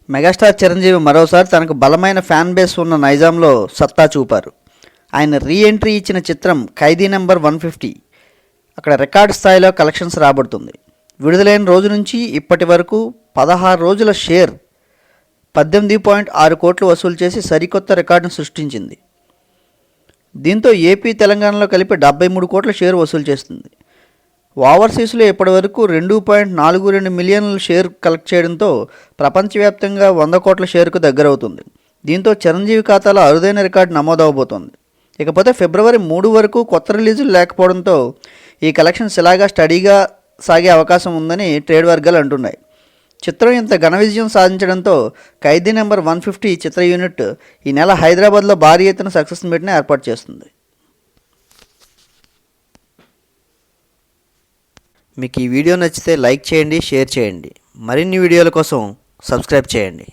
Megastar Chiranjeevi మరోసారి తనకు బలమైన ఫ్యాన్ బేస్ ఉన్న నైజాంలో సత్తా చూపారు. ఆయన రీ ఎంట్రీ ఇచ్చిన చిత్రం ఖైదీ నెంబర్ 150 అక్కడ రికార్డు స్థాయిలో కలెక్షన్స్ రాబడుతుంది. విడుదలైన రోజు నుంచి ఇప్పటి వరకు 16 రోజుల షేర్ 18.6 కోట్లు వసూలు చేసి సరికొత్త రికార్డును సృష్టించింది. దీంతో ఏపీ తెలంగాణలో కలిపి 73 కోట్ల షేర్ వసూలు చేస్తుంది. ఓవర్సీస్లో ఇప్పటివరకు 2.42 మిలియన్ల షేర్ కలెక్ట్ చేయడంతో ప్రపంచవ్యాప్తంగా 100 కోట్ల షేర్కు దగ్గరవుతుంది. దీంతో చిరంజీవి ఖాతాలో అరుదైన రికార్డు నమోదవబోతోంది. ఇకపోతే ఫిబ్రవరి 3 వరకు కొత్త రిలీజులు లేకపోవడంతో ఈ కలెక్షన్స్ ఇలాగా స్టడీగా సాగే అవకాశం ఉందని ట్రేడ్ వర్గాలు అంటున్నాయి. చిత్రం ఇంత ఘన విజయం సాధించడంతో ఖైదీ నెంబర్ 150 చిత్ర యూనిట్ ఈ నెల హైదరాబాద్లో భారీ ఎత్తున సక్సెస్ మీట్ని ఏర్పాటు చేస్తుంది. మీకు ఈ వీడియో నచ్చితే లైక్ చేయండి, షేర్ చేయండి. మరిన్ని వీడియోల కోసం సబ్స్క్రైబ్ చేయండి.